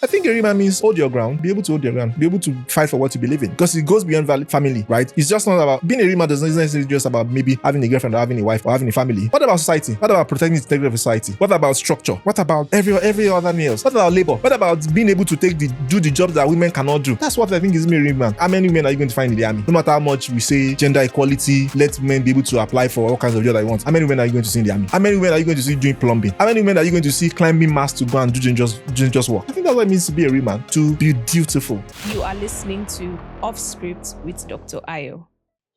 I think a real man means hold your ground, be able to hold your ground, be able to fight for what you believe in. Because it goes beyond family, right? It's just not about being a real man. Doesn't necessarily just about maybe having a girlfriend or having a wife or having a family. What about society? What about protecting the integrity of society? What about structure? What about every other nails? What about labor? What about being able to do the jobs that women cannot do? That's what I think is being a real man. How many women are you going to find in the army? No matter how much we say gender equality, let men be able to apply for all kinds of jobs that they want. How many women are you going to see in the army? How many women are you going to see doing plumbing? How many women are you going to see climbing masts to go and do just work? I think that's what it means to be a real man. To be dutiful. You are listening to Off Script with Dr. Ayo.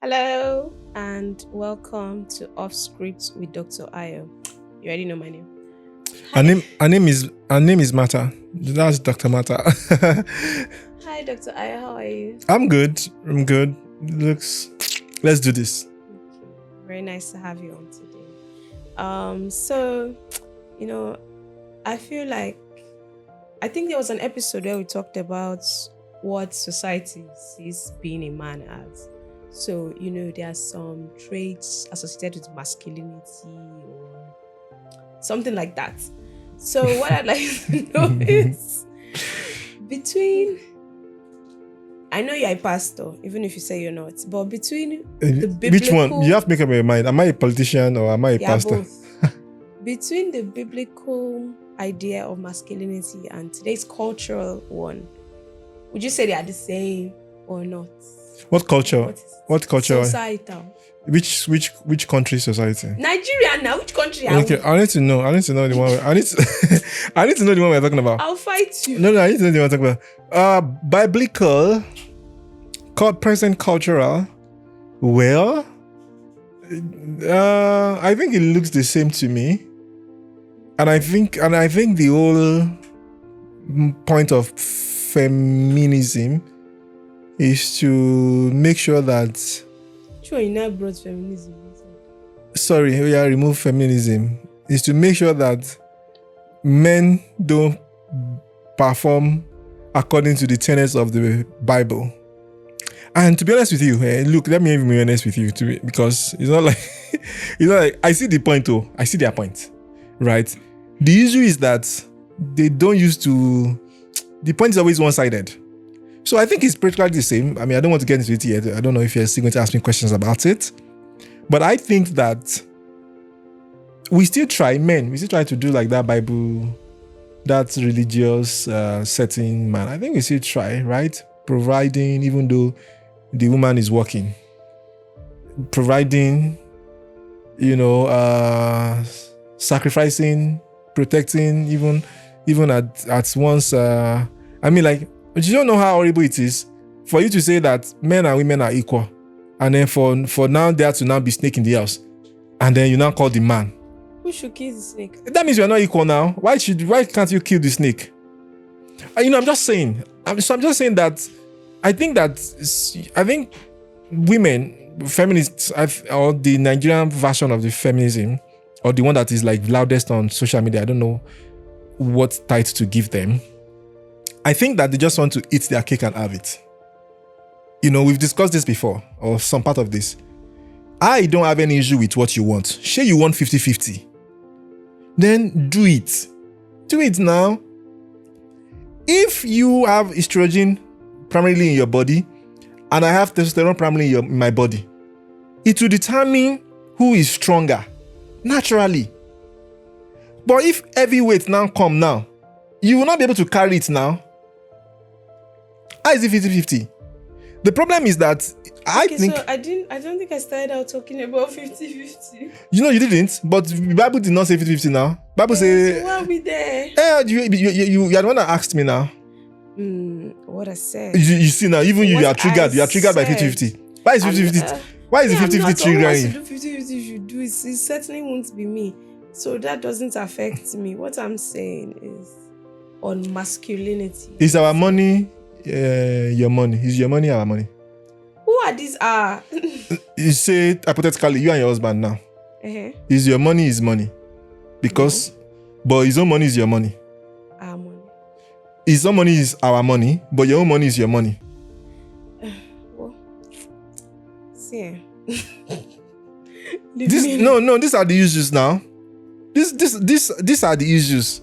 Hello and welcome to Off Script with Dr. Ayo. You already know my name. Her name is Mata. That's Dr. Mata. Hi Dr. Ayo, how are you? I'm good. Let's do this. Okay. Very nice to have you on today. So, I think there was an episode where we talked about what society sees being a man as. So, there are some traits associated with masculinity or something like that. So what I'd like to know is I know you're a pastor, even if you say you're not, but between the biblical... Which one? You have to make up your mind. Am I a politician or am I a pastor? Both. Between the biblical idea of masculinity and today's cultural one, would you say they are the same or not? What culture? What culture? Societal. Which country society? Nigeria now. Which country? Okay, I need to know the one. I need to know the one we're talking about. I'll fight you. No, I need to know the one we're talking about. Biblical, present cultural. Well, I think it looks the same to me. And I think the whole point of feminism is to make sure that... Sure, you now brought feminism. Sorry, remove feminism. Is to make sure that men don't perform according to the tenets of the Bible. And to be honest with you, look, let me be honest with you because it's not like I see the point though. I see their point. Right? The issue is that they don't used to... The point is always one-sided. So I think it's practically the same. I mean, I don't want to get into it yet. I don't know if you're still going to ask me questions about it. But I think that we still try to do like that Bible, that religious setting, man. I think we still try, right? Providing, even though the woman is working. Providing, sacrificing, protecting, even at once. But you don't know how horrible it is for you to say that men and women are equal, and then for now there to now be snake in the house, and then you now call the man. Who should kill the snake? That means you are not equal now. Why can't you kill the snake? I'm just saying. I'm just saying that I think women, feminists, or the Nigerian version of the feminism, or the one that is like loudest on social media, I don't know what title to give them. I think that they just want to eat their cake and have it. We've discussed this before, or some part of this. I don't have any issue with what you want. Say you want 50-50. Then do it. Do it now. If you have estrogen primarily in your body, and I have testosterone primarily in my body, it will determine who is stronger, naturally. But if heavyweight now come now, you will not be able to carry it now. How is it 50-50? The problem is that I don't think I started out talking about 50-50. You didn't, but the Bible did not say 50-50 now. Bible say... So why are we there? You are the one that asked me now. What I said. You see now, even you are triggered. You are triggered by 50-50. Why is 50-50? Why is 50-50 triggering? I'm not 50-50 you should do it. It certainly won't be me. So that doesn't affect me. What I'm saying is on masculinity. Is our money your money? Is your money our money? Who are these? You say hypothetically, you and your husband now. Is your money his money? Because, but his own money is your money. Our money. His own money is our money, but your own money is your money. Well, see. These are the issues now. These are the issues.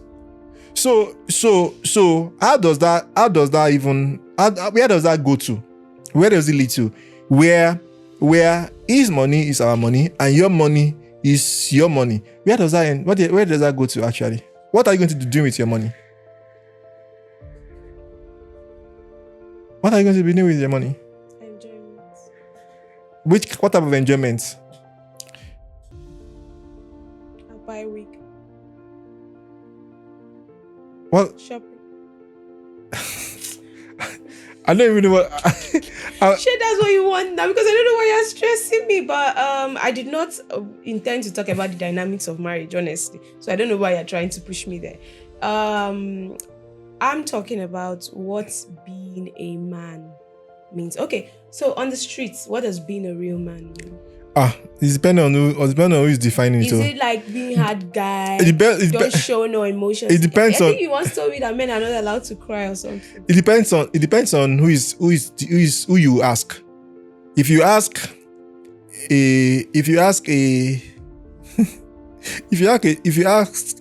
So how does that even where does that go to? Where does it lead to? Where his money is our money and your money is your money. Where does that end? Where does that go to actually? What are you going to do with your money? What are you going to be doing with your money? Enjoyment. What type of enjoyment? I'll buy a wig. What? Shopping. I don't even know what. Shit, that's what you want now because I don't know why you're stressing me. But I did not intend to talk about the dynamics of marriage, honestly. So I don't know why you're trying to push me there. I'm talking about what being a man means. Okay, so on the streets, what does being a real man mean? It's depending on who is defining it. Is it like being hard guy? Don't show no emotions. It depends I think you once told me that men are not allowed to cry or something. It depends on who you ask. If you ask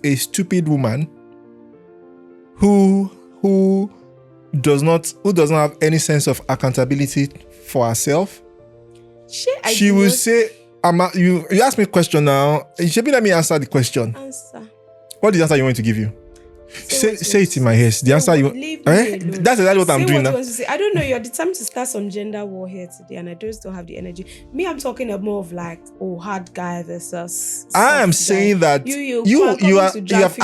a stupid woman who does not have any sense of accountability for herself, she will say, you ask me a question now. You should let me answer the question. Answer. What is the answer you want to give you? Say it in my ears. The answer you that's exactly what I'm doing now. I don't know. You're determined to start some gender war here today, and I just don't have the energy. Me, I'm talking about more of like, hard guy versus. I am saying that you have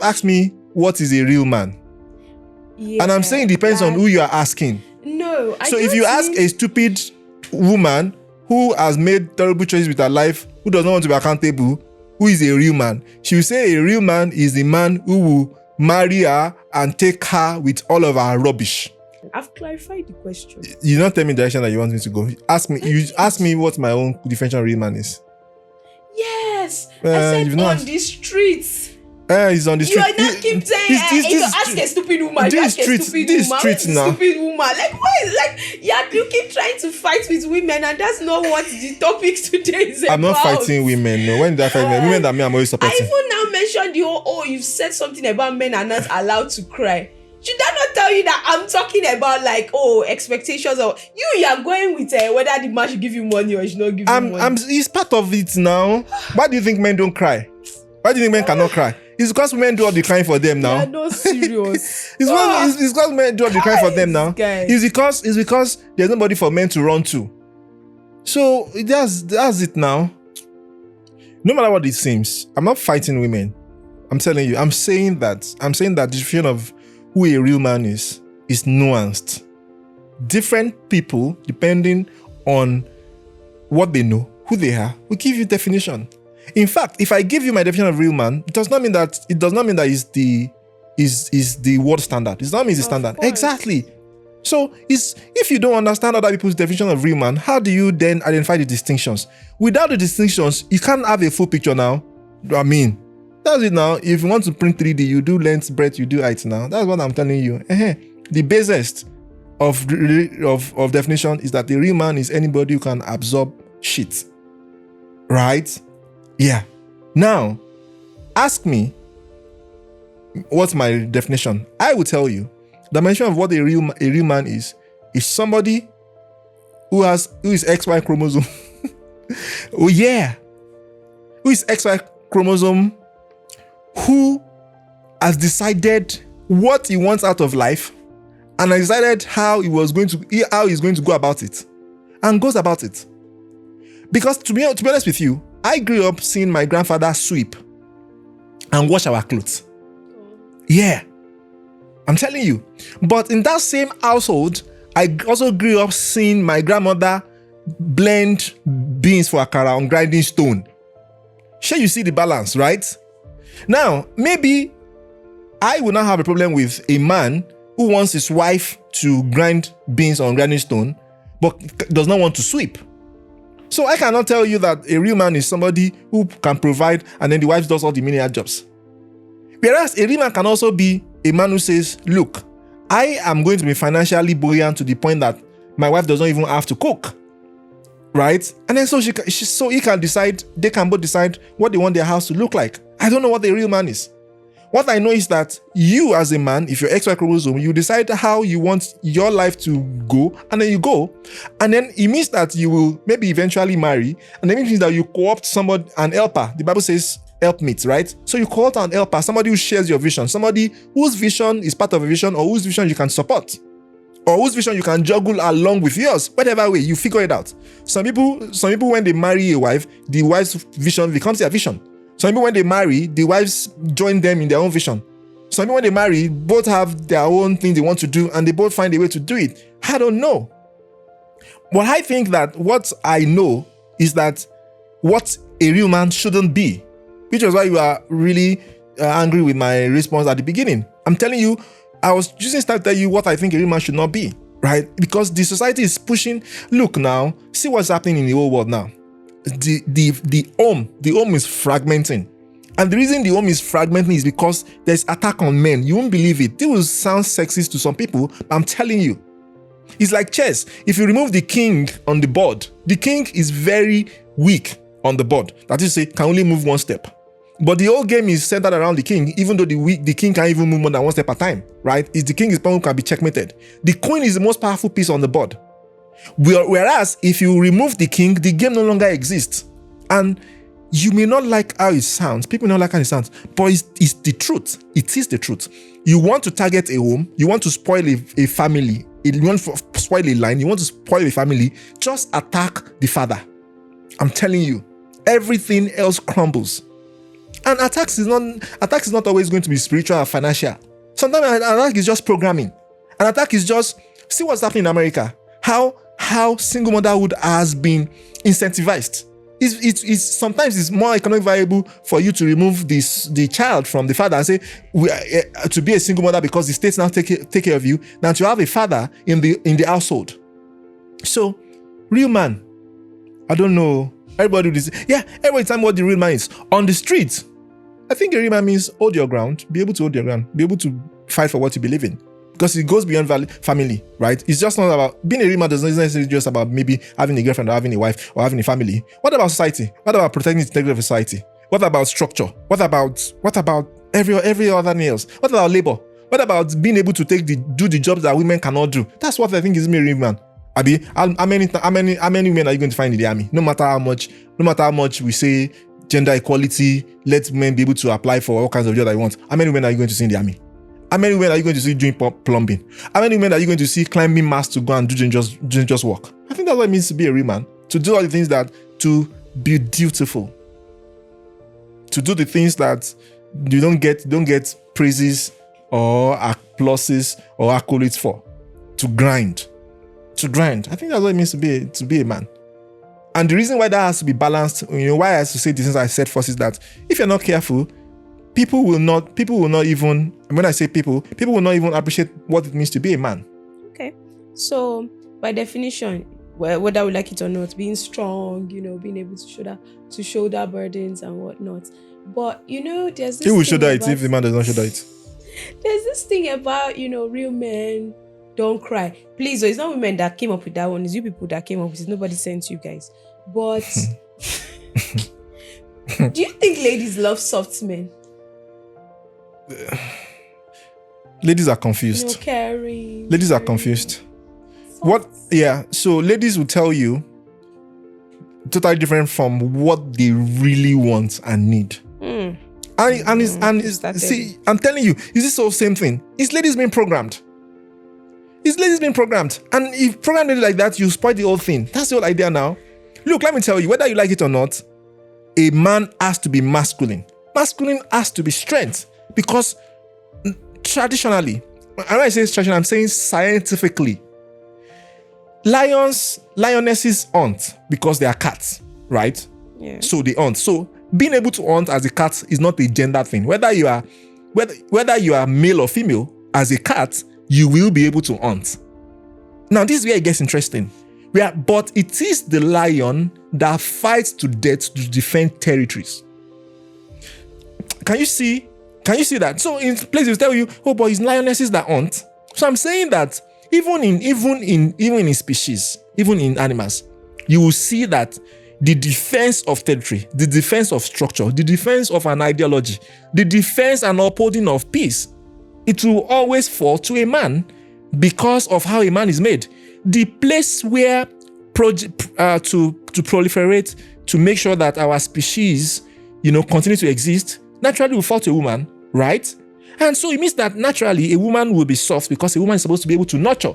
asked me what is a real man, and I'm saying it depends on who you are asking. No, so if you ask a stupid woman who has made terrible choices with her life, who does not want to be accountable, who is a real man, she will say a real man is the man who will marry her and take her with all of her rubbish. I've clarified the question. You don't tell me the direction that you want me to go. Ask me what my own definition of real man is. Yes, I said on the streets. He's on the street. You are not keep saying you ask a stupid woman. You ask a stupid woman. Like why? Like you keep trying to fight with women, and that's not what the topic today is about. I'm not fighting women. No, when did I fight women? Women that me, I'm always supporting. I even now mentioned you've said something about men are not allowed to cry. Should that not tell you that I'm talking about like expectations of you are going with whether the man should give you money or he should not give you money? It's part of it now. Why do you think men don't cry? Why do you think men cannot cry? It's because men do all the crying for them now. You're not serious. it's because men do all the crying for them now. It's because there's nobody for men to run to. So that's it now. No matter what it seems, I'm not fighting women. I'm telling you. I'm saying that the definition of who a real man is nuanced. Different people, depending on what they know, who they are, will give you definition. In fact, if I give you my definition of real man, it does not mean that is the world standard. It does not mean it's the standard. Exactly. So if you don't understand other people's definition of real man, how do you then identify the distinctions? Without the distinctions, you can't have a full picture now. I mean, that's it now. If you want to print 3D, you do length, breadth, you do height now. That's what I'm telling you. The basest of definition is that the real man is anybody who can absorb shit. Right? Yeah. Now, ask me what's my definition. I will tell you. The definition of what a real man is somebody who is XY chromosome. Oh yeah. Who is XY chromosome, who has decided what he wants out of life and has decided how he's going to go about it and goes about it. Because to be honest with you, I grew up seeing my grandfather sweep and wash our clothes. Yeah. I'm telling you. But in that same household, I also grew up seeing my grandmother blend beans for akara on grinding stone. Sure, you see the balance, right? Now, maybe I will not have a problem with a man who wants his wife to grind beans on grinding stone, but does not want to sweep. So I cannot tell you that a real man is somebody who can provide and then the wife does all the menial jobs. Whereas a real man can also be a man who says, look, I am going to be financially buoyant to the point that my wife does not even have to cook. Right? And then so he can decide, they can both decide what they want their house to look like. I don't know what a real man is. What I know is that you as a man, if you're XY chromosome, you decide how you want your life to go, and then you go. And then it means that you will maybe eventually marry, and then it means that you co-opt somebody, an helper. The Bible says helpmeet, right? So you co-opt an helper, somebody who shares your vision, somebody whose vision is part of a vision, or whose vision you can support, or whose vision you can juggle along with yours. Whatever way, you figure it out. Some people when they marry a wife, the wife's vision becomes their vision. Some people when they marry, the wives join them in their own vision. Some people when they marry, both have their own thing they want to do, and they both find a way to do it. I don't know. But I think that what I know is that what a real man shouldn't be, which was why you are really angry with my response at the beginning. I'm telling you, I was using to tell you what I think a real man should not be, right? Because the society is pushing. Look now, see what's happening in the whole world now. The home is fragmenting. And the reason the home is fragmenting is because there's attack on men. You won't believe it. This will sound sexist to some people, but I'm telling you. It's like chess. If you remove the king on the board, the king is very weak on the board. That is to say, can only move one step. But the whole game is centered around the king, even though the king can't even move more than one step at a time, right? The king is the one who can be checkmated. The queen is the most powerful piece on the board. Whereas, if you remove the king, the game no longer exists. And you may not like how it sounds. People may not like how it sounds. But it's the truth. It is the truth. You want to target a home. You want to spoil a family. You want to spoil a line. You want to spoil a family. Just attack the father. I'm telling you. Everything else crumbles. And attacks is not always going to be spiritual or financial. Sometimes an attack is just programming. An attack is just, see what's happening in America. How single motherhood has been incentivized. It's sometimes it's more economically viable for you to remove the child from the father and say to be a single mother because the states now take care of you than to have a father in the household. So, real man, I don't know. Everybody do this. Yeah, everybody tell me what the real man is. On the street, I think a real man means hold your ground, be able to hold your ground, be able to fight for what you believe in. Because it goes beyond family, right? It's just not about being a real man. Doesn't necessarily just about maybe having a girlfriend or having a wife or having a family. What about society? What about protecting the integrity of society? What about structure? What about every other nails? What about labor? What about being able to do the jobs that women cannot do? That's what I think is me a real man. Abi, how many women are you going to find in the army? No matter how much we say gender equality, let men be able to apply for all kinds of jobs that you want. How many women are you going to see in the army? How many women are you going to see doing plumbing? How many women are you going to see climbing masts to go and do dangerous work? I think that's what it means to be a real man. To do all the things to be dutiful. To do the things that you don't get praises or applauses or accolades for. To grind. I think that's what it means to be a man. And the reason why that has to be balanced, why I have to say this things I said first is that if you're not careful, people will not even, when I say people will not even appreciate what it means to be a man. Okay. So, by definition, whether we like it or not, being strong, being able to shoulder burdens and whatnot. But, there's this He will shoulder it if the man does not shoulder it. There's this thing about, real men don't cry. Please, it's not women that came up with that one. It's you people that came up with it. Nobody sent you guys. But, do you think ladies love soft men? Ladies are confused. Caring. Ladies are confused. What? Yeah. So ladies will tell you totally different from what they really want and need. See, I'm telling you, is this all same thing? It's ladies being programmed. And if programmed it like that, you spoil the whole thing. That's the whole idea now. Look, let me tell you, whether you like it or not, a man has to be masculine. Masculine has to be strength. Because traditionally, and when I say traditionally, I'm saying scientifically, lionesses hunt because they are cats, right? Yeah. So they hunt. So being able to hunt as a cat is not a gender thing. Whether you are male or female, as a cat, you will be able to hunt. Now, this is where it gets interesting. But it is the lion that fights to death to defend territories. Can you see that? So in places tell you, oh, but it's lionesses that hunt. So I'm saying that even in species, even in animals, you will see that the defense of territory, the defense of structure, the defense of an ideology, the defense and upholding of peace, it will always fall to a man because of how a man is made. The place where to proliferate, to make sure that our species, continue to exist, naturally will fall to a woman, right? And so it means that naturally a woman will be soft because a woman is supposed to be able to nurture.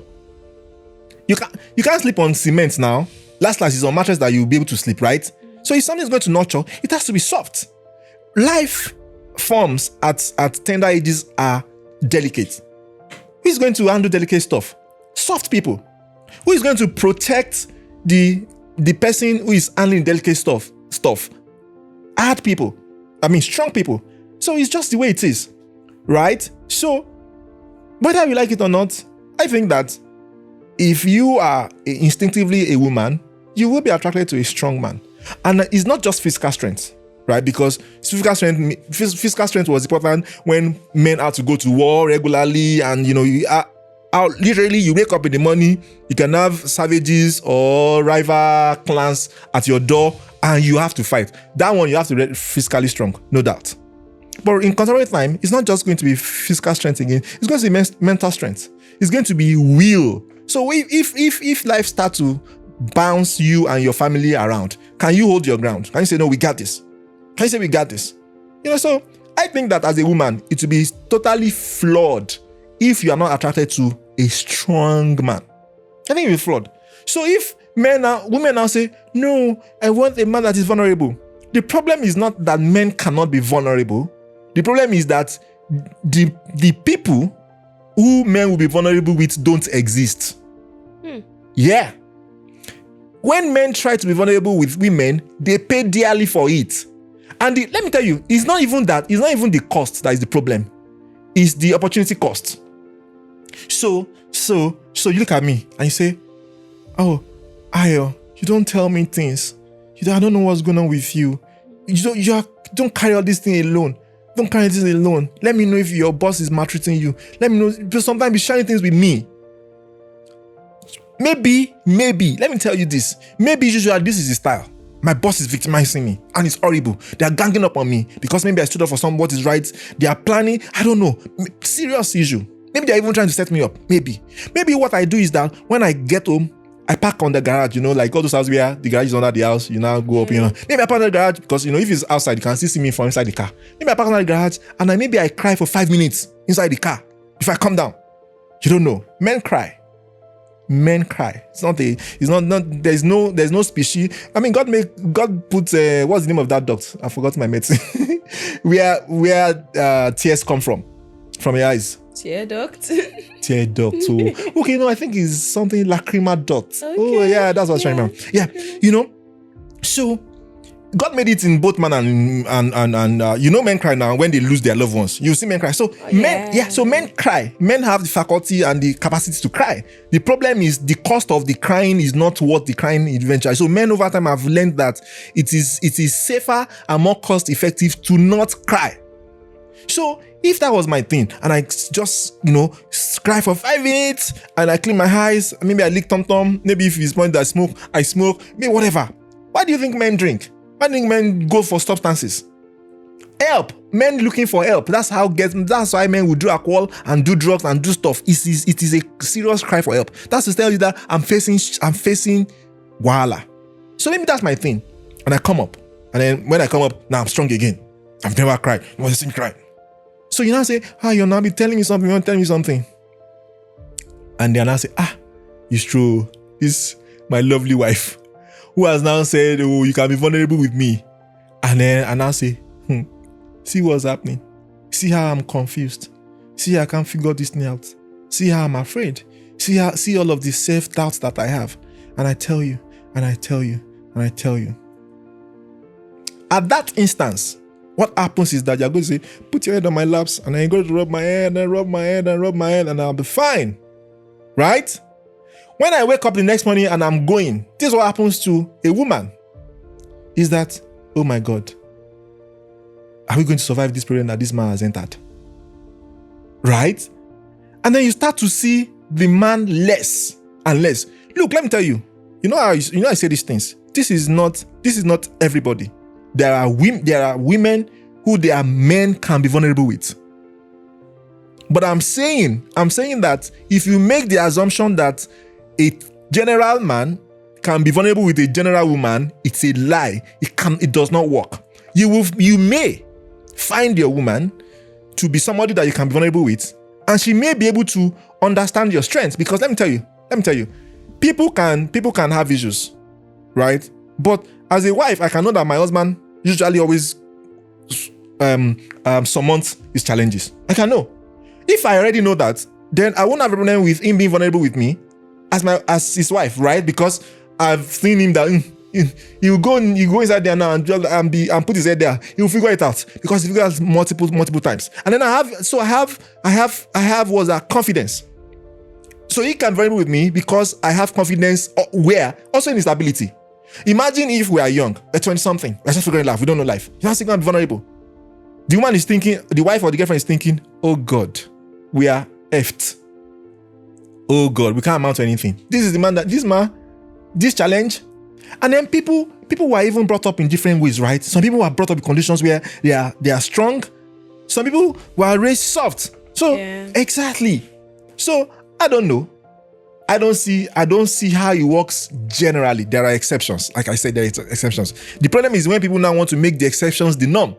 You can't sleep on cement now. Last is on mattress that you'll be able to sleep, right? So if something is going to nurture, it has to be soft. Life forms at tender ages are delicate. Who is going to handle delicate stuff? Soft people. Who is going to protect the person who is handling delicate stuff? Hard people. Strong people. So it's just the way it is, right? So whether you like it or not, I think that if you are instinctively a woman, you will be attracted to a strong man. And it's not just physical strength, right? Because physical strength was important when men had to go to war regularly, and literally you wake up in the morning, you can have savages or rival clans at your door, and you have to fight. That one you have to be physically strong, no doubt. But in contemporary time, it's not just going to be physical strength again. It's going to be mental strength. It's going to be will. So if life starts to bounce you and your family around, can you hold your ground? Can you say, no, we got this? Can you say we got this? So I think that as a woman, it will be totally flawed if you are not attracted to a strong man. I think it will be flawed. So if women now say, no, I want a man that is vulnerable. The problem is not that men cannot be vulnerable. The problem is that the people who men will be vulnerable with don't exist. Yeah. When men try to be vulnerable with women, they pay dearly for it. And let me tell you, it's not even the cost that is the problem. It's the opportunity cost. So you look at me and you say, oh, Ayo, you don't tell me things. I don't know what's going on with you. You don't carry all this thing alone. Don't carry this alone. Let me know if your boss is maltreating you. Let me know, because sometimes you're sharing things with me. Maybe, let me tell you this. Maybe usually this is the style. My boss is victimizing me and it's horrible. They are ganging up on me because maybe I stood up for what is right. They are planning, I don't know, serious issue. Maybe they're even trying to set me up. Maybe what I do is that when I get home, I park on the garage, like all those houses where the garage is under the house, you now go up, Maybe I park on the garage because, if it's outside, you can still see me from inside the car. Maybe I park on the garage and maybe I cry for 5 minutes inside the car before I come down. You don't know. Men cry. There's no species. God put, what's the name of that duct? I forgot my medicine. where tears come from your eyes. Tear duct. Oh. Okay, no, I think it's something lacrimal duct. Okay. Oh, yeah, that's what I was trying to remember. Yeah, so God made it in both man and men cry now when they lose their loved ones. You see men cry. So men cry. Men have the faculty and the capacity to cry. The problem is the cost of the crying is not what the crying eventually. So men over time have learned that it is safer and more cost effective to not cry. So if that was my thing and I just, cry for 5 minutes and I clean my eyes, maybe I lick tom-tom, maybe if it's point that I smoke, maybe whatever. Why do you think men drink? Why do you think men go for substances? Help. Men looking for help. That's why men will do alcohol and do drugs and do stuff. It is a serious cry for help. That's to tell you that I'm facing wahala. So maybe that's my thing. And I come up. And then when I come up, now I'm strong again. I've never cried. You want to see me cry? So you now say, you'll now be telling me something, you want to tell me something. And then I say, it's true. It's my lovely wife who has now said, oh, you can be vulnerable with me. And then I now say, see what's happening. See how I'm confused. See how I can't figure this thing out. See how I'm afraid. See all of the self-doubts that I have. And I tell you, and I tell you, and I tell you. At that instance, what happens is that you're going to say, put your head on my laps, and I'm going to rub my head, and rub my head, and rub my head, and I'll be fine. Right? When I wake up the next morning and I'm going, this is what happens to a woman. Is that, oh my God, are we going to survive this period that this man has entered? Right? And then you start to see the man less and less. Look, let me tell you. You know I say these things. this is not everybody. There are women who their men can be vulnerable with. But I'm saying that if you make the assumption that a general man can be vulnerable with a general woman, it's a lie. It does not work. You may find your woman to be somebody that you can be vulnerable with, and she may be able to understand your strengths. Because let me tell you, people can have issues, right? But as a wife, I can know that my husband usually always surmounts his challenges. I can know. If I already know that, then I won't have a problem with him being vulnerable with me as his wife, right? Because I've seen him that he'll go inside there now and put his head there. He'll figure it out because he figures multiple times. And then I have was a confidence. So he can vulnerable with me because I have confidence where also in his ability. Imagine if we are young, a 20-something, we're just figuring life, we don't know life. You're still going to be vulnerable. The woman is thinking, the wife or the girlfriend is thinking, oh God, we are effed. Oh God, we can't amount to anything. This is the man this challenge. And then people were even brought up in different ways, right? Some people were brought up in conditions where they are strong. Some people were raised soft. So exactly. So I don't know. I don't see how it works generally. There are exceptions. Like I said, there are exceptions. The problem is when people now want to make the exceptions the norm.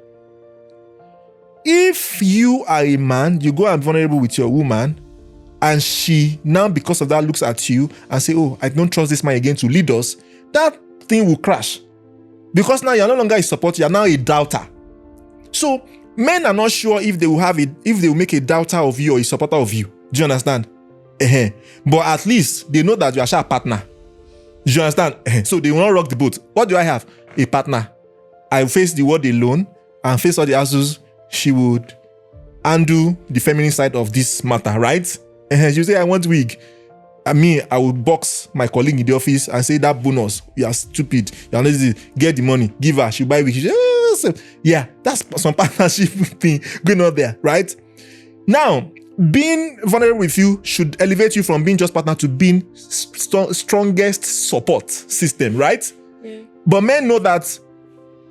If you are a man, you go and be vulnerable with your woman, and she now, because of that, looks at you and say, oh, I don't trust this man again to lead us, that thing will crash. Because now you're no longer a supporter, you're now a doubter. So men are not sure if they will make a doubter of you or a supporter of you. Do you understand? But at least they know that you are a partner. Do you understand? So they will not rock the boat. What do I have? A partner. I face the world alone and face all the hassles. She would undo the feminine side of this matter, right? She'll say, I want wig. I will box my colleague in the office and say, that bonus, you are stupid. You are lazy. Get the money. Give her. She'll buy wig. Yeah, that's some partnership thing going on there, right? Now, being vulnerable with you should elevate you from being just partner to being strongest support system, right? Yeah. But men know that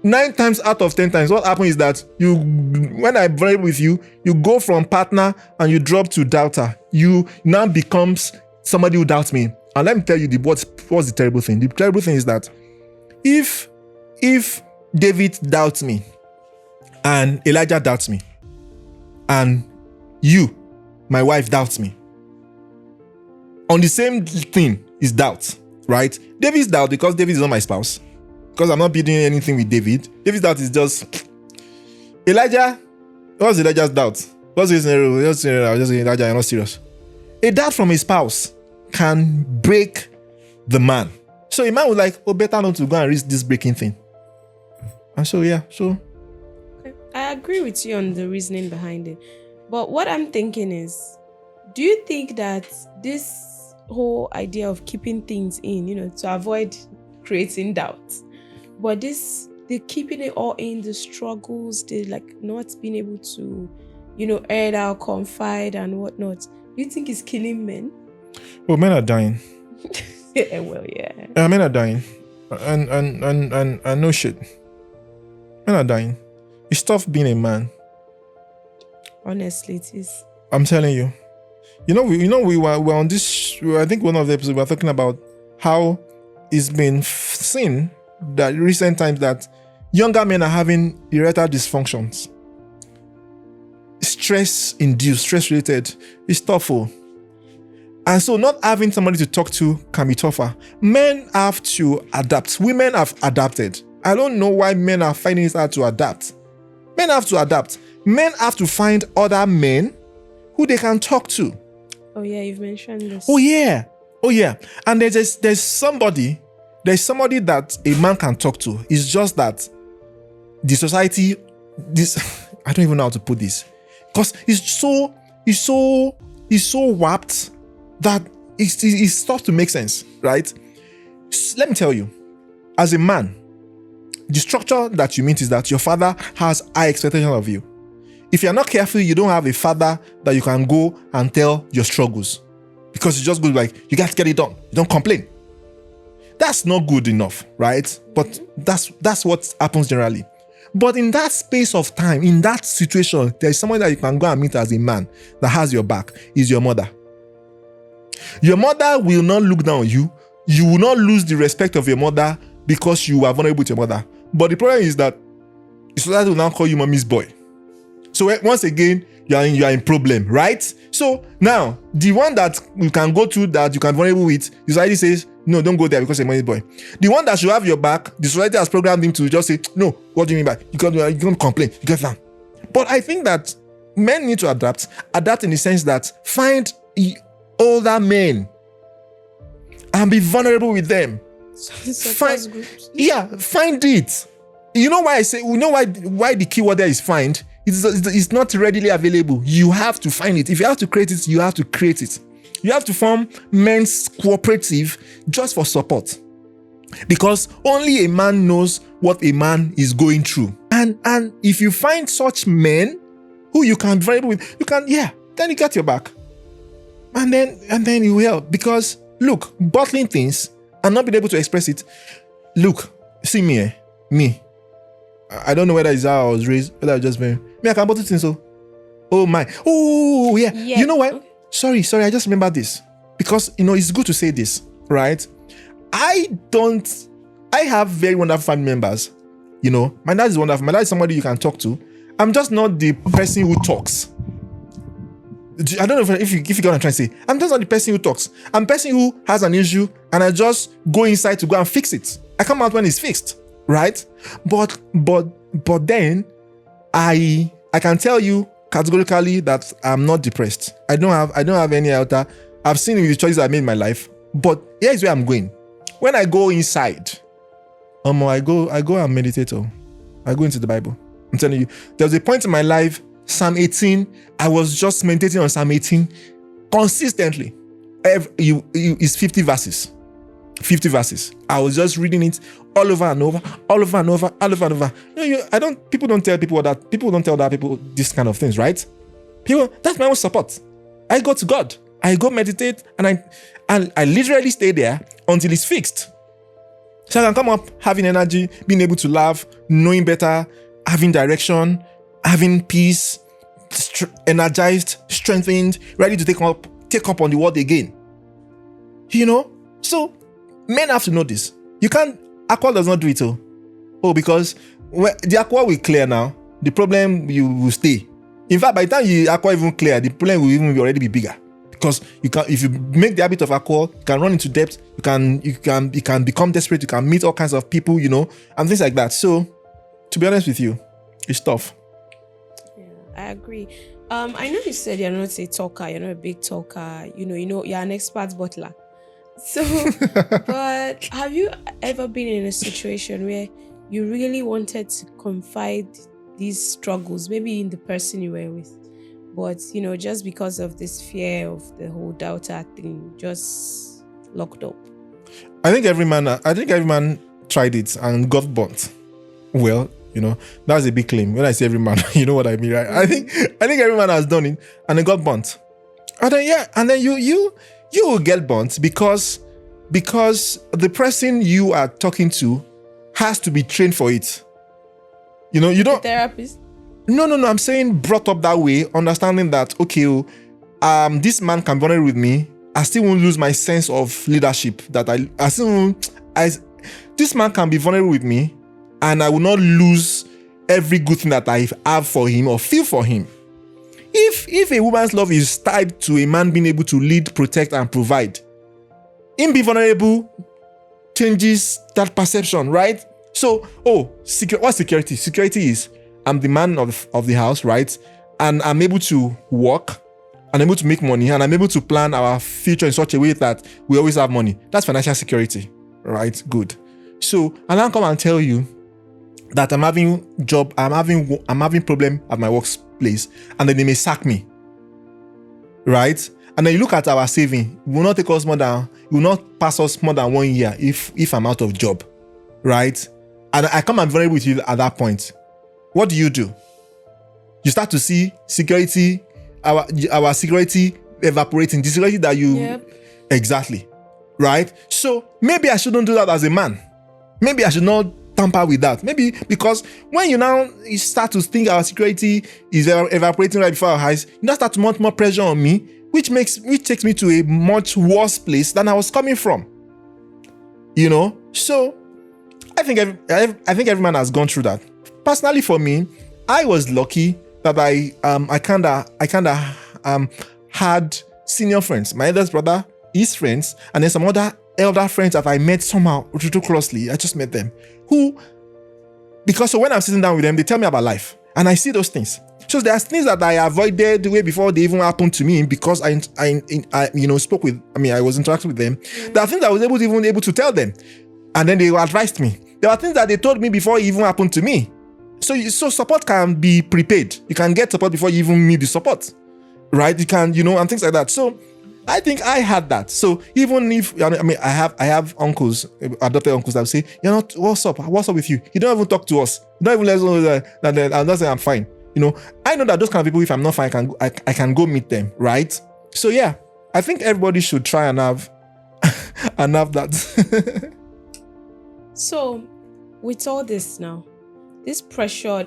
9 times out of 10 times, what happens is that when I'm vulnerable with you, you go from partner and you drop to doubter. You now becomes somebody who doubts me. And let me tell you what's the terrible thing. The terrible thing is that if David doubts me and Elijah doubts me and you, my wife, doubts me, on the same thing is doubt, right? David's doubt because David is not my spouse. Because I'm not building anything with David. David's doubt is just Elijah. What's Elijah's doubt? What's his scenario? Just Elijah, you're not serious. A doubt from a spouse can break the man. So a man was like, oh, better not to go and risk this breaking thing. And so, yeah, so. Okay. I agree with you on the reasoning behind it. But what I'm thinking is, do you think that this whole idea of keeping things in, to avoid creating doubt, but they're keeping it all in, the struggles, they like not being able to, air it out, confide and whatnot, do you think it's killing men? Well, men are dying. Well, yeah. Men are dying. And no shit. Men are dying. It's tough being a man. Honestly, it is. I'm telling you. We were on this, I think one of the episodes we were talking about how it's been seen that recent times that younger men are having erectile dysfunctions. Stress-induced, stress-related. It's tough. And so not having somebody to talk to can be tougher. Men have to adapt. Women have adapted. I don't know why men are finding it hard to adapt. Men have to adapt. Men have to find other men who they can talk to. Oh yeah, you've mentioned this. Oh yeah. And there's somebody that a man can talk to. It's just that the society, I don't even know how to put this, because it's so warped that it starts to make sense, right? Let me tell you, as a man, the structure that you meet is that your father has high expectations of you. If you're not careful, you don't have a father that you can go and tell your struggles, because it just goes like, you got to get it done. You don't complain. That's not good enough, right? But that's what happens generally. But in that space of time, in that situation, there's someone that you can go and meet as a man that has your back, is your mother. Your mother will not look down on you. You will not lose the respect of your mother because you are vulnerable with your mother. But the problem is that society will now call you mommy's boy. So once again, you are in problem, right? So now, the one that you can go to, that you can vulnerable with, society says, no, don't go there because you're mommy's boy. The one that should have your back, the society has programmed him to just say, no, what do you mean by you can't complain, you get down. But I think that men need to adapt in the sense that find older men and be vulnerable with them. Find groups. Yeah, find it. You know why I say, you know why the keyword there is find? It's not readily available. You have to find it. If you have to create it, you have to create it. You have to form men's cooperative just for support. Because only a man knows what a man is going through. And if you find such men who you can vibe with, then you get your back. And then you will help. Because look, bottling things and not being able to express it. Look, see me. I don't know whether it's how I was raised, whether I just been. I can bottle things so. Oh my. Oh yeah. You know what? Sorry, I just remember this. Because it's good to say this, right? I have very wonderful family members. My dad is wonderful. My dad is somebody you can talk to. I'm just not the person who talks. I don't know if you get what I'm trying to say. I'm just not the person who talks. I'm the person who has an issue and I just go inside to go and fix it. I come out when it's fixed, right? But then I can tell you categorically that I'm not depressed. I don't have any other. I've seen the choices I made in my life, but here's where I'm going. When I go inside, I go and meditate. I go into the Bible. I'm telling you, there was a point in my life, Psalm 18, I was just meditating on Psalm 18 consistently. It's 50 verses. 50 verses. I was just reading it all over and over. People don't tell people that. People don't tell other people this kind of things, right? That's my own support. I go to God. I go meditate and I literally stay there until it's fixed. So I can come up having energy, being able to laugh, knowing better, having direction, having peace, energized, strengthened, ready to take up on the world again. So men have to know this. You can't. Aqua does not do it. Because the aqua will clear now. The problem will stay. In fact, by the time the aqua even clear, the problem will even already be bigger. Because if you make the habit of alcohol, you can run into debt. You can become desperate. You can meet all kinds of people, and things like that. So, to be honest with you, it's tough. Yeah, I agree. I know you said you're not a talker. You're not a big talker. You're an expert bottler. So, but have you ever been in a situation where you really wanted to confide these struggles, maybe in the person you were with, but just because of this fear of the whole doubter thing, just locked up? I think every man tried it and got burnt. Well, that's a big claim. When I say every man, you know what I mean, right? I think every man has done it and they got burnt. And then you will get burnt because the person you are talking to has to be trained for it. You don't. Therapist? No. I'm saying brought up that way, understanding that okay, this man can be vulnerable with me. I still won't lose my sense of leadership. This man can be vulnerable with me, and I will not lose every good thing that I have for him or feel for him. If a woman's love is tied to a man being able to lead, protect, and provide, him being vulnerable changes that perception, right? So, what's security? Security is I'm the man of the house, right? And I'm able to work, and I'm able to make money, and I'm able to plan our future in such a way that we always have money. That's financial security, right? Good. So, and I'll come and tell you that I'm having problem at my workplace, and then they may sack me, right? And then you look at our saving, it will not pass us more than 1 year if I'm out of job, right? And I come and vulnerable with you at that point. What do? You start to see security, our security evaporating, the security that you... Yep. Exactly. right? So maybe I shouldn't do that as a man. Maybe I should not tamper with that. Maybe because when you start to think our security is evaporating right before our eyes, you now start to want more pressure on me, which takes me to a much worse place than I was coming from. So I think every man has gone through that. Personally, for me, I was lucky that I kinda had senior friends, my eldest brother, his friends, and then some other elder friends that I met somehow too closely. I just met them because when I'm sitting down with them, they tell me about life, and I see those things. So there's things that I avoided way before they even happened to me because I spoke with. I was interacting with them. There are things I was able to tell them, and then they advised me. There are things that they told me before it even happened to me. So support can be prepaid. You can get support before you even need the support, right? You can, and things like that. So I think I had that. So even if I have uncles, adopted uncles that will say, what's up with you? You don't even talk to us. You don't even let us know that I'm not saying I'm fine. I know that those kind of people, if I'm not fine, I can go meet them, right? So yeah, I think everybody should try and have that. So with all this now, this pressure,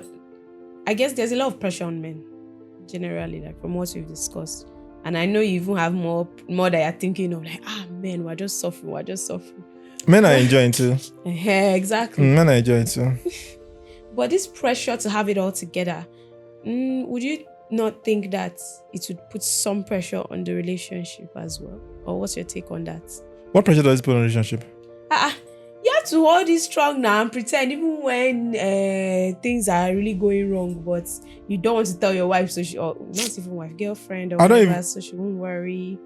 I guess there's a lot of pressure on men generally, like from what we've discussed. And I know you even have more that you're thinking of, like, men, we're just suffering. Men are enjoying too. Yeah, exactly. Men are enjoying too. But this pressure to have it all together, would you not think that it would put some pressure on the relationship as well? Or what's your take on that? What pressure does it put on a relationship? You have to hold it strong now and pretend even when things are really going wrong, but you don't want to tell your wife, or not even wife, girlfriend or whatever, so she won't worry.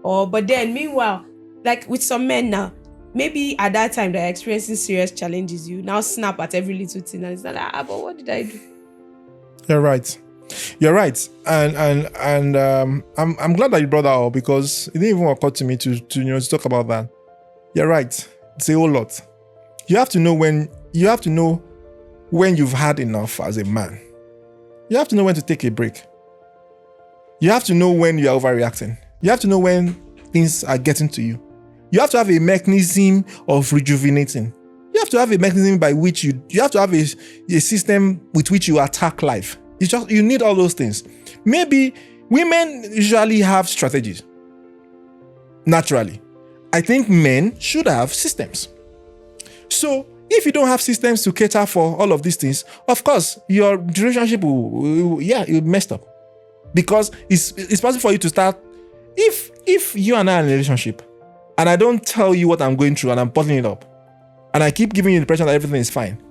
But then meanwhile, like with some men now, maybe at that time they're experiencing serious challenges, you now snap at every little thing and it's like, but what did I do? You're right, and I'm glad that you brought that up because it didn't even occur to me to talk about that. You're right. It's a whole lot. You have to know when you've had enough as a man. You have to know when to take a break. You have to know when you are overreacting. You have to know when things are getting to you. You have to have a mechanism of rejuvenating. You have to have a mechanism by which you have to have a system with which you attack life. You need all those things. Maybe women usually have strategies. Naturally. I think men should have systems. So if you don't have systems to cater for all of these things, of course, your relationship will messed up. Because it's possible for you to start, if you and I are in a relationship, and I don't tell you what I'm going through and I'm bottling it up, and I keep giving you the impression that everything is fine,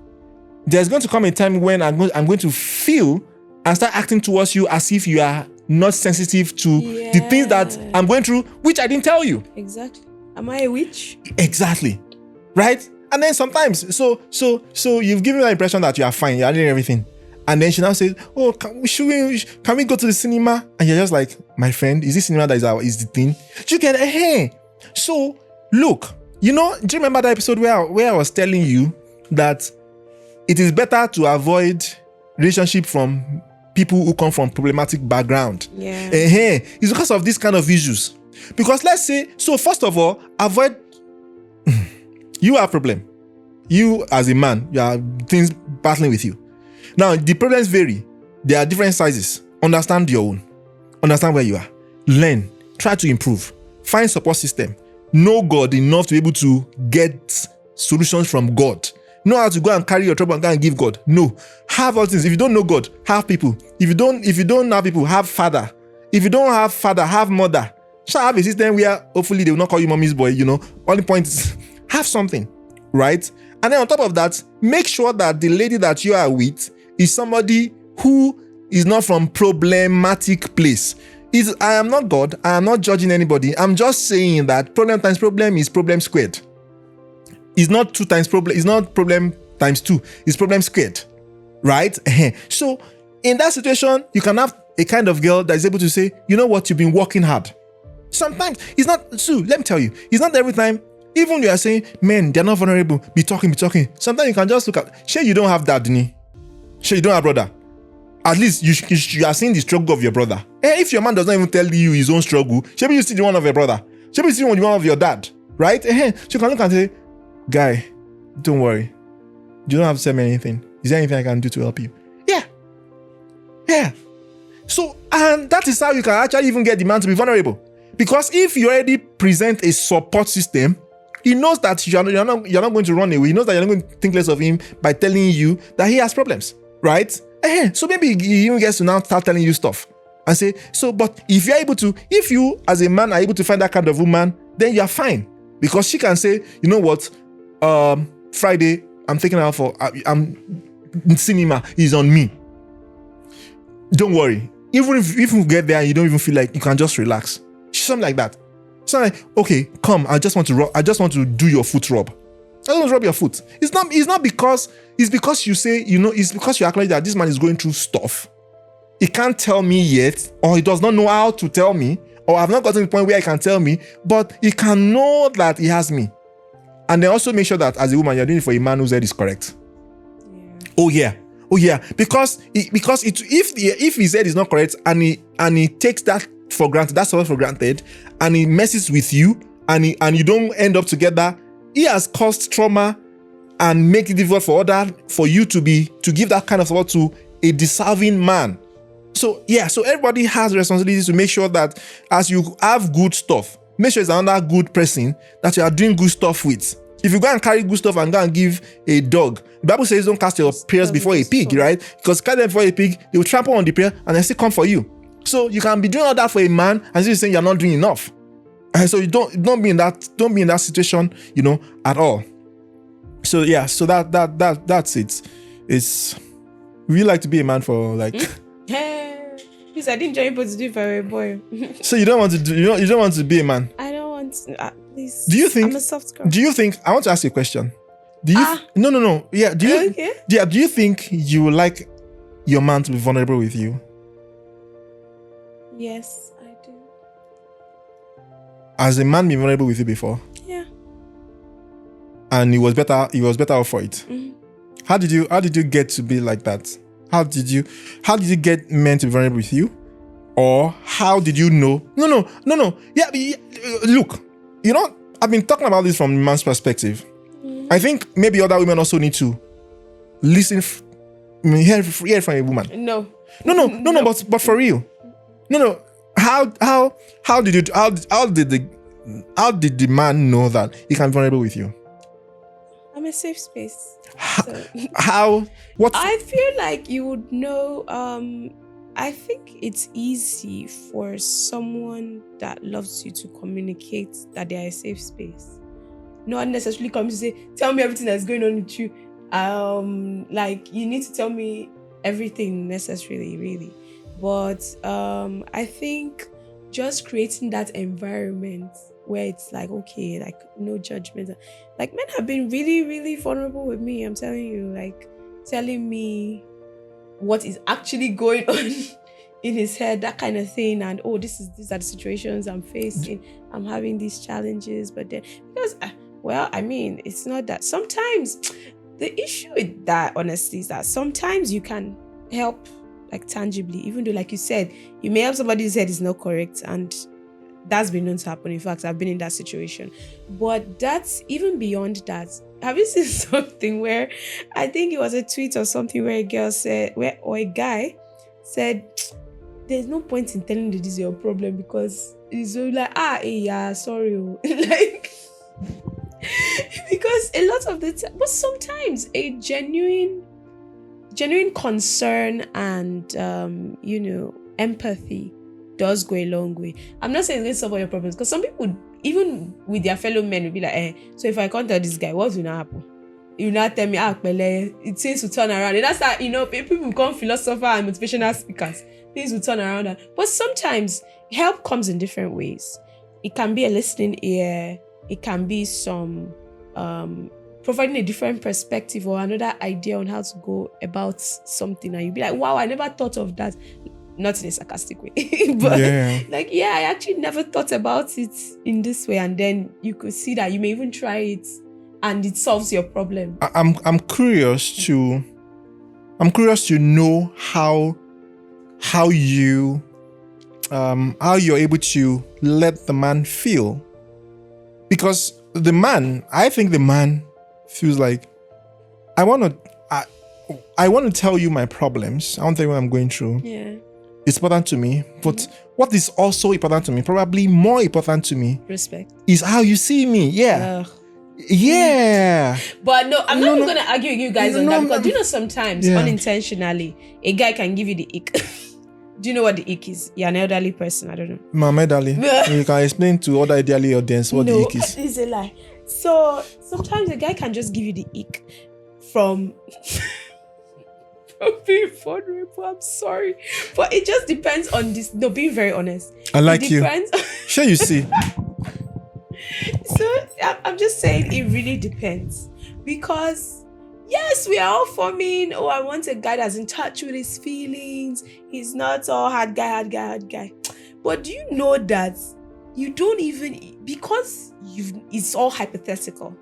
there's going to come a time when I'm going to feel and start acting towards you as if you are not sensitive to the things that I'm going through, which I didn't tell you. Exactly. Am I a witch? Exactly. Right? And then sometimes, so you've given me the impression that you are fine, you're doing everything. And then she now says, can we go to the cinema? And you're just like, my friend, is this cinema that is the thing? You get, hey. So, look, do you remember that episode where I was telling you that it is better to avoid relationship from people who come from problematic background? Yeah. It's because of this kind of issues. Because let's say, so first of all, avoid, you have a problem. You as a man, you have things battling with you. Now, the problems vary. There are different sizes. Understand your own. Understand where you are. Learn. Try to improve. Find support system. Know God enough to be able to get solutions from God. Know how to go and carry your trouble and go and give God. No. Have all things. If you don't know God, have people. If you don't have people, have father. If you don't have father, have mother. Shall have a system where hopefully they will not call you mommy's boy, Only point is have something, right? And then on top of that, make sure that the lady that you are with is somebody who is not from problematic place. I am not God. I am not judging anybody. I'm just saying that problem times problem is problem squared. It's not 2 times problem. It's not problem times 2. It's problem squared, right? So in that situation, you can have a kind of girl that is able to say, you know what, you've been working hard. Sometimes it's not, Sue, let me tell you, it's not every time. Even you are saying, men, they're not vulnerable. Be talking. Sometimes you can just look at, sure, you don't have dad, sure, you don't have brother. At least you are seeing the struggle of your brother. And if your man does not even tell you his own struggle, maybe you see the one of your brother. Maybe you see the one of your dad. right? She can look and say, guy, don't worry. You don't have to tell me anything. Is there anything I can do to help you? Yeah. So, and that is how you can actually even get the man to be vulnerable. Because if you already present a support system, he knows that you're not going to run away. He knows that you're not going to think less of him by telling you that he has problems, right? So maybe he even gets to now start telling you stuff and say, so, but if you as a man are able to find that kind of woman, then you're fine. Because she can say, you know what, Friday, I'm taking her out for, cinema is on me. Don't worry. Even if you get there and you don't even feel like, you can just relax. Something like that. So like, okay, come. I just want to do your foot rub. I just want to rub your foot. It's not because you say, it's because you acknowledge that this man is going through stuff. He can't tell me yet, or he does not know how to tell me, or I've not gotten to the point where he can tell me, but he can know that he has me. And then also make sure that as a woman, you're doing it for a man whose head is correct. Yeah. Oh yeah. Because if his head is not correct and he takes that for granted, that's all for granted, and he messes with you and you don't end up together, he has caused trauma and make it difficult for you to give that kind of support to a deserving man. So everybody has responsibilities to make sure that as you have good stuff, make sure it's another good person that you are doing good stuff with. If you go and carry good stuff and go and give a dog, the Bible says don't cast your prayers before a pig, right? Because cast them before a pig, they will trample on the prayer and they still come for you. So you can be doing all that for a man and still saying you're not doing enough. And so you don't be in that situation, at all. So yeah, so that's it. It's we like to be a man for like. Please, I didn't join to do for a boy. So you don't want to do you don't want to be a man. I don't want to. Please. Do you think? I'm a soft girl. Do you think? I want to ask you a question. Do you? No. Yeah. Do you? Okay. Yeah. Do you think you would like your man to be vulnerable with you? Yes, I do. Has a man been vulnerable with you before? Yeah. And he was better off for it. Mm-hmm. How did you get to be like that? How did you get men to be vulnerable with you? Or how did you know? No. Yeah, look, I've been talking about this from a man's perspective. Mm-hmm. I think maybe other women also need to listen, hear from a woman. No, but for real. No. How did the man know that he can be vulnerable with you? I'm a safe space. What? I feel like you would know. I think it's easy for someone that loves you to communicate that they are a safe space. Not necessarily come to say, tell me everything that's going on with you. Like you need to tell me everything necessarily, really. But I think just creating that environment where it's like, okay, like no judgment. Like men have been really, really vulnerable with me. I'm telling you, like telling me what is actually going on in his head, that kind of thing. And these are the situations I'm facing. I'm having these challenges, but then because it's not that. Sometimes the issue with that, honestly, is that sometimes you can help like tangibly, even though, like you said, you may have somebody whose head is not correct, and that's been known to happen. In fact, I've been in that situation. But that's even beyond that. Have you seen something where I think it was a tweet or something where a girl said, or a guy said, there's no point in telling you this is your problem because it's so like, sorry. Like, because a lot of the time, but sometimes a genuine concern and, empathy does go a long way. I'm not saying it's going to solve all your problems, because some people, even with their fellow men, will be like, so if I can't tell this guy, what will not happen? You will not tell me, it seems to turn around. And that's that, people become philosophers and motivational speakers. Things will turn around. But sometimes help comes in different ways. It can be a listening ear. It can be some providing a different perspective or another idea on how to go about something. And you'll be like, wow, I never thought of that. Not in a sarcastic way, but I actually never thought about it in this way. And then you could see that you may even try it and it solves your problem. I'm curious to know how you're able to let the man feel Because I think the man feels like, I want to tell you my problems. I want to tell you what I'm going through. Yeah. It's important to me. But what is also important to me, probably more important to me, Respect. is how you see me. Yeah. Ugh. Yeah. But no, I'm not even going to argue with you guys on that, because do you know sometimes Yeah. unintentionally a guy can give you the ick. Do you know what the ick is? You're an elderly person. I don't know. Mama elderly. You can explain to other elderly audience what the ick is. It's a lie. So sometimes a guy can just give you the ick from being vulnerable. I'm sorry, but it just depends on this. No, being very honest. I like it you. Depends. Sure, you see. So I'm just saying it really depends, because yes, we are all forming. Oh, I want a guy that's in touch with his feelings. He's not all hard guy. But do you know that you don't even, because it's all hypothetical.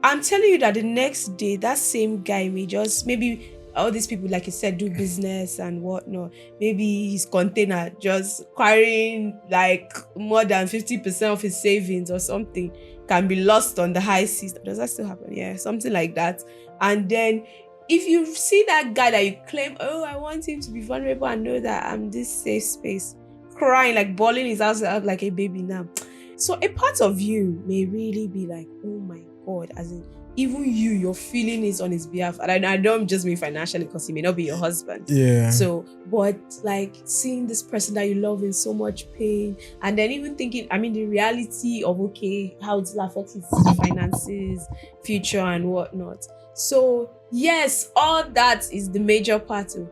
I'm telling you that the next day, that same guy may just, maybe all these people, like you said, do business and whatnot. Maybe his container just carrying like more than 50% of his savings or something can be lost on the high seas. Does that still happen? Yeah, something like that. And then if you see that guy that you claim, oh, I want him to be vulnerable and know that I'm this safe space, crying, like bawling his house out like a baby now. So a part of you may really be like, oh my God, as in, even you're feeling it on his behalf. And I don't just mean financially, because he may not be your husband. Yeah. So, but like seeing this person that you love in so much pain, and then even thinking, the reality of, okay, how it will affect his finances, future and whatnot. So yes, all that is the major part of,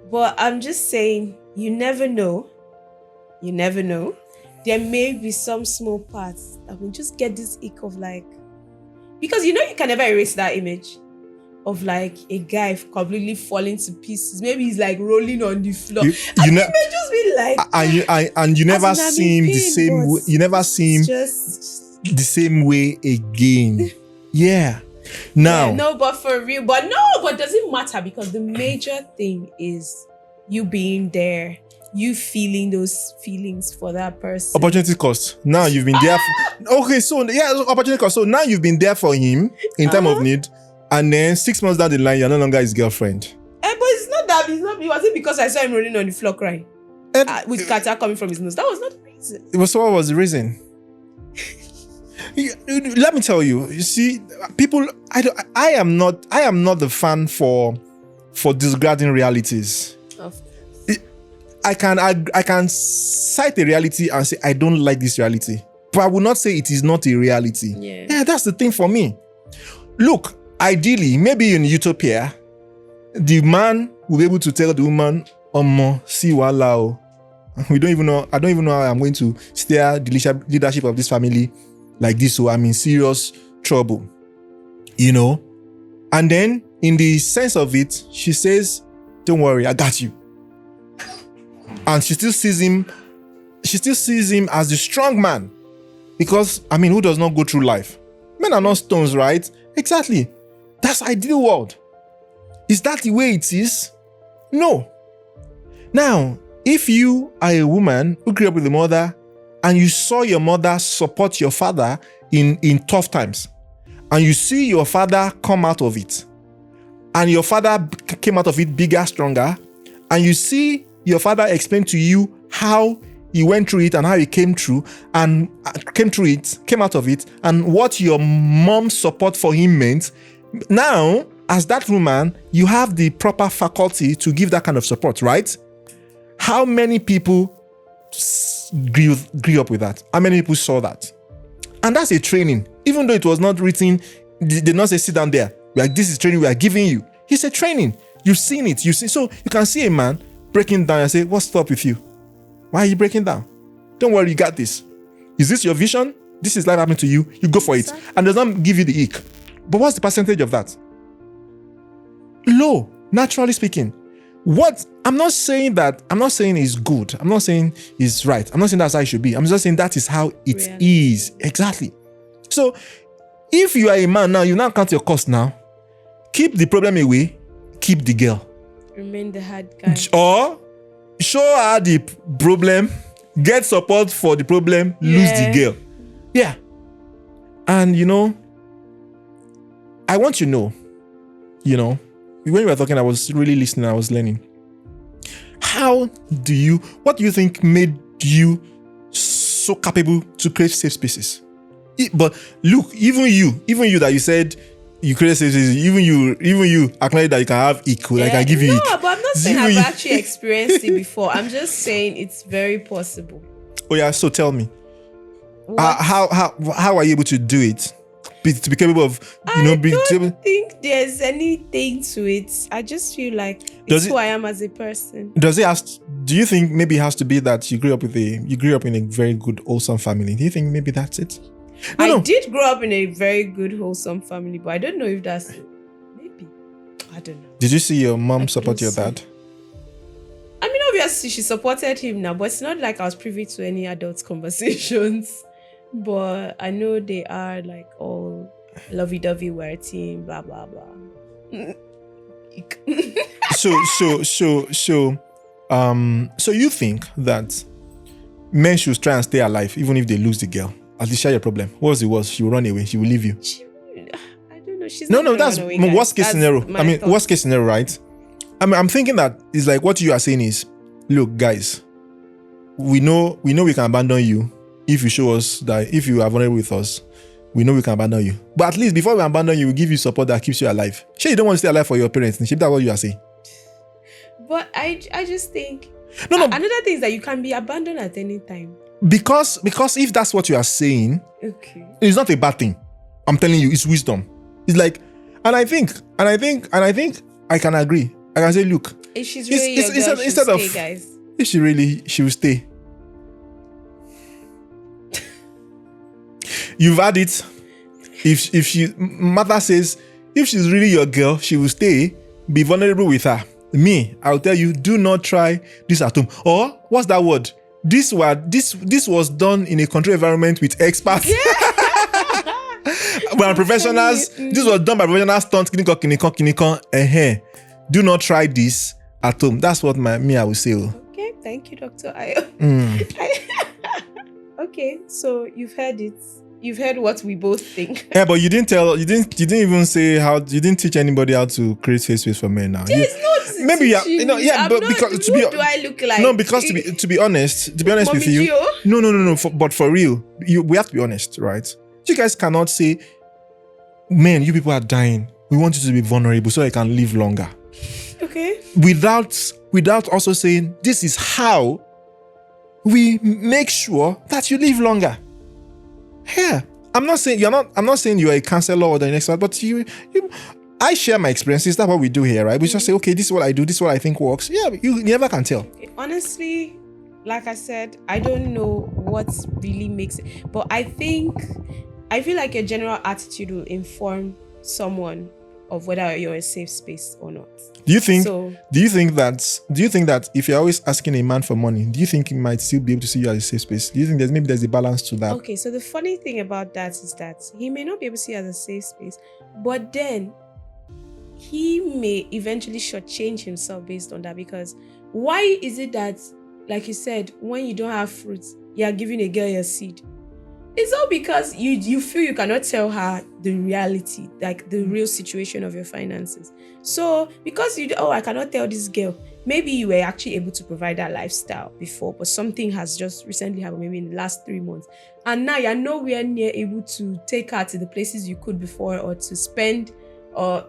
but I'm just saying, you never know. There may be some small parts that will just get this ick of like, because you can never erase that image of like a guy completely falling to pieces. Maybe he's like rolling on the floor. You may just be like, and you never see him the same way. You never see him just the same way again. Yeah. Now. Yeah, no, but for real. But does it matter? Because the major thing is you being there. You feeling those feelings for that person. Opportunity cost. Now you've been there. Okay, so yeah, opportunity cost. So now you've been there for him in time of need, and then 6 months down the line, you're no longer his girlfriend. But it's not that. Was it because I saw him rolling on the floor crying with catarrh coming from his nose? That was not the reason. So what was the reason? Let me tell you. You see, people. I am not the fan for disregarding realities. I can cite a reality and say, I don't like this reality. But I will not say it is not a reality. Yeah, that's the thing for me. Look, ideally, maybe in utopia, the man will be able to tell the woman, see walao. I don't even know how I'm going to steer the leadership of this family like this, so I'm in serious trouble. And then, in the sense of it, she says, don't worry, I got you. And she still sees him as the strong man. Because, who does not go through life? Men are not stones, right? Exactly. That's ideal world. Is that the way it is? No. Now, if you are a woman who grew up with a mother and you saw your mother support your father in tough times, and you see your father come out of it, and your father came out of it bigger, stronger, and you see your father explain to you how he went through it and how he came through and came out of it, and what your mom's support for him meant. Now, as that woman, you have the proper faculty to give that kind of support, right? How many people grew up with that? How many people saw that? And that's a training. Even though it was not written, they did not say, sit down there. This is training we are giving you. It's a training. You've seen it. So you can see a man breaking down and say, what's up with you? Why are you breaking down? Don't worry, you got this. Is this your vision? This is life happening to you. You go for it. And does not give you the ick. But what's the percentage of that? Low, naturally speaking. I'm not saying it's good. I'm not saying it's right. I'm not saying that's how it should be. I'm just saying that is how it is. Exactly. So if you are a man now, you now count your cost now. Keep the problem away. Keep the girl. Remain the hard guy. Or show her the problem, get support for the problem, lose the girl. Yeah. And I want to know, when we were talking, I was really listening, I was learning. What do you think made you so capable to create safe spaces? But look, even you that you said you create safe spaces, even you acknowledge that you can have equal, I can give you. No, but I'm not saying I've actually experienced it before. I'm just saying it's very possible. Oh yeah, so tell me, how are you able to do it? To be capable of, I don't think there's anything to it. I just feel like it's who I am as a person. Do you think maybe it has to be that you grew up in a very good, wholesome family? Do you think maybe that's it? I did grow up in a very good, wholesome family, but I don't know if that's it. Maybe. I don't know. Did you see your mom support your dad? I mean, obviously she supported him now, but it's not like I was privy to any adult conversations. But I know they are like all lovey-dovey, we're a team, blah blah blah. So you think that men should try and stay alive even if they lose the girl? At least share your problem. What's the worst? She will run away. She will leave you. I don't know. She's no. That's worst case scenario. I mean, worst case scenario, right? I'm thinking that it's like what you are saying is, look, guys, we know we can abandon you. If you show us that, if you are vulnerable with us, we know we can abandon you. But at least before we abandon you, we give you support that keeps you alive. Sure, you don't want to stay alive for your parents. That's what you are saying. But I just think another thing is that you can be abandoned at any time. Because if that's what you are saying, okay, it's not a bad thing. I'm telling you, it's wisdom. It's like, and I think I can agree. I can say, look, if she's really your girl, instead of stay, guys. If she will stay. You've had it. If mother says, if she's really your girl, she will stay. Be vulnerable with her. Me, I'll tell you, do not try this at home. Or what's that word? This was done in a controlled environment with experts. Yeah. But professionals, this was done by professionals. Do not try this at home. That's what I will say. Okay, thank you, Dr. Ayo. Okay, so you've heard it. You've heard what we both think. Yeah, but you didn't even say you didn't teach anybody how to create safe space for men now. There's no maybe because do I look like? No, because to be honest with you, no. But for real, we have to be honest, right? You guys cannot say, "Man, you people are dying. We want you to be vulnerable so you can live longer." Okay. Without also saying, "This is how we make sure that you live longer." Yeah, I'm not saying you're a counselor or an expert, but I share my experiences. That's what we do here, right? We just say, okay, this is what I do, this is what I think works. Yeah, you never can tell. Honestly, like I said, I don't know what really makes it, but I feel like your general attitude will inform someone of whether you're a safe space or not. Do you think that if you're always asking a man for money, do you think he might still be able to see you as a safe space? Do you think there's a balance to that? Okay, so the funny thing about that is that he may not be able to see you as a safe space, but then he may eventually shortchange himself based on that. Because why is it that, like you said, when you don't have fruits, you're giving a girl your seed? It's all because you feel you cannot tell her the reality, like the real situation of your finances. So because I cannot tell this girl, maybe you were actually able to provide that lifestyle before, but something has just recently happened, maybe in the last 3 months. And now you're nowhere near able to take her to the places you could before, or to spend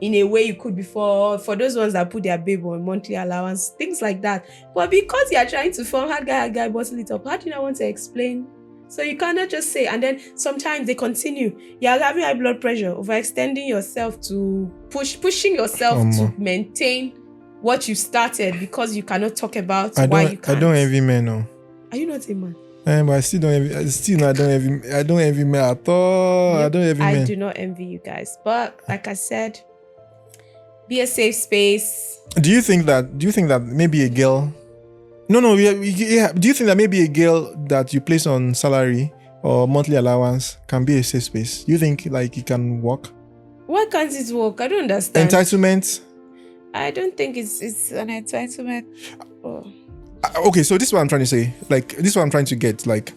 in a way you could before, for those ones that put their babe on monthly allowance, things like that. But because you're trying to form hard guy, bottle it up, how do you not want to explain? So you cannot just say, and then sometimes they continue. You're having high blood pressure, overextending yourself to pushing yourself to maintain what you started because you cannot talk about why you can't. I don't envy men, no. Are you not a man? But I still don't envy. I don't envy men at all. Yep, I don't envy men. I do not envy you guys. But like I said, be a safe space. Do you think that maybe a girl? No. Yeah. Do you think that maybe a girl that you place on salary or monthly allowance can be a safe space? You think like it can work? Why can't it work? I don't understand. Entitlement? I don't think it's an entitlement. Okay, so this is what I'm trying to say. Like, this is what I'm trying to get. Like,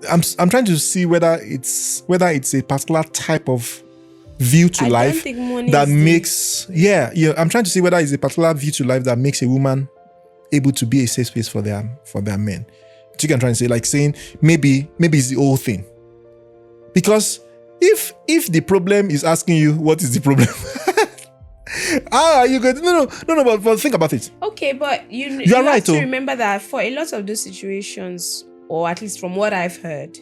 I'm trying to see whether it's a particular type of view to I life don't think money that is makes I'm trying to see whether it's a particular view to life that makes a woman able to be a safe space for their men. You can try and say, like, saying maybe it's the whole thing. Because if the problem is asking you what is the problem, you could no, but think about it. Okay, but you are have right, to remember that for a lot of those situations, or at least from what I've heard,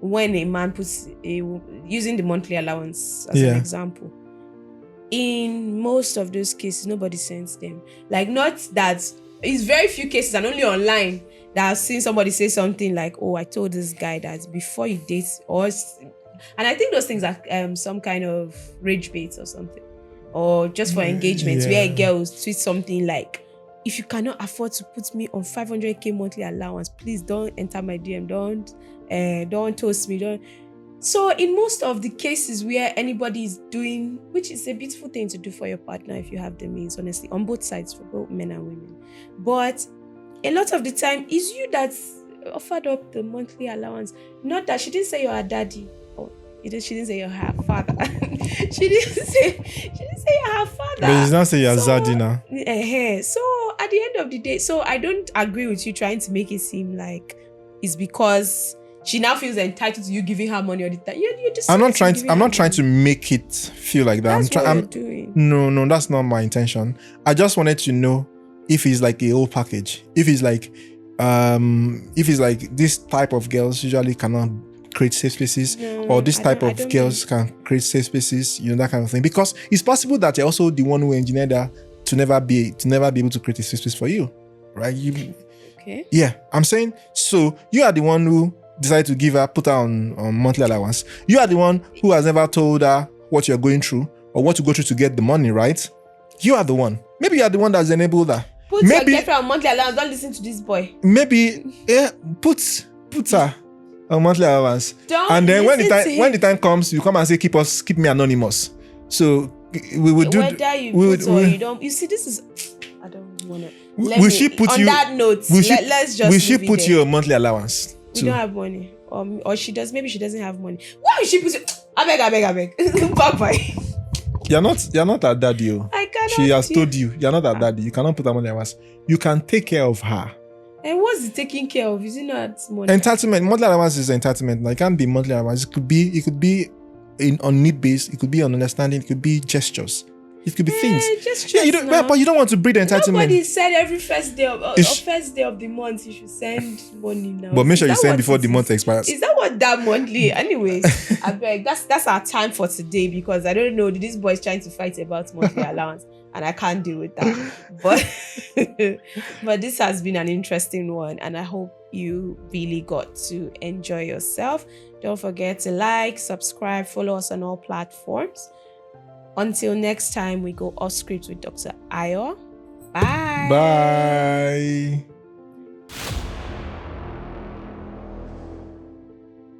when a man puts using the monthly allowance as an example, in most of those cases, nobody sends them. Like, not that it's very few cases and only online that I've seen somebody say something like, "Oh, I told this guy that before you date," and I think those things are some kind of rage bait or something, or just for engagements where a girl will tweet something like, "If you cannot afford to put me on 500k monthly allowance, please don't enter my DM, don't toast me, don't." So in most of the cases where anybody is doing, which is a beautiful thing to do for your partner if you have the means, honestly, on both sides, for both men and women, but a lot of the time it's you that's offered up the monthly allowance. Not that she didn't say you're her daddy, or she didn't say you're her father. she didn't say you're her father. But she's not saying you're Zaddy now. So at the end of the day, so I don't agree with you trying to make it seem like it's because she now feels entitled to you giving her money all the time. I'm not trying to make it feel like that. That's what you're doing. No, that's not my intention. I just wanted to know if it's like a whole package. If it's like this type of girls usually cannot create safe spaces, or this type of girls can create safe spaces, that kind of thing. Because it's possible that you're also the one who engineered her to never be able to create a safe space for you, right? Okay. Yeah, I'm saying, so you are the one who decided to put her on monthly allowance. You are the one who has never told her what you're going through or what to go through to get the money, right? You are the one. Maybe you are the one that's enabled her. Put your girlfriend on monthly allowance. Don't listen to this boy. Maybe put her on monthly allowance. And then when the time comes, you come and say, keep me anonymous. So we would do. Whether you put or you don't. You see, this is. I don't want to. Will she put you? On that note, let's just. Will she put you on monthly allowance? We don't have money, or she does. Maybe she doesn't have money. Why will she put it? I beg. Bye. You're not her daddy. I cannot. She has told you you're not her daddy. You cannot put her monthly allowance. You can take care of her. And what's the taking care of? Is it not money? Entitlement. Monthly allowance is entitlement. Like, it can't be monthly allowance. It could be on need base. It could be on understanding. It could be gestures. It could be things. But you don't want to breed entitlement. Nobody said every first day of the month you should send money now. But make sure you send before the month expires. Is that what that monthly? Anyways, I beg. That's our time for today, because I don't know. This boy is trying to fight about monthly allowance, and I can't deal with that. But this has been an interesting one, and I hope you really got to enjoy yourself. Don't forget to like, subscribe, follow us on all platforms. Until next time, we go off script with Dr. Ayo. Bye. Bye.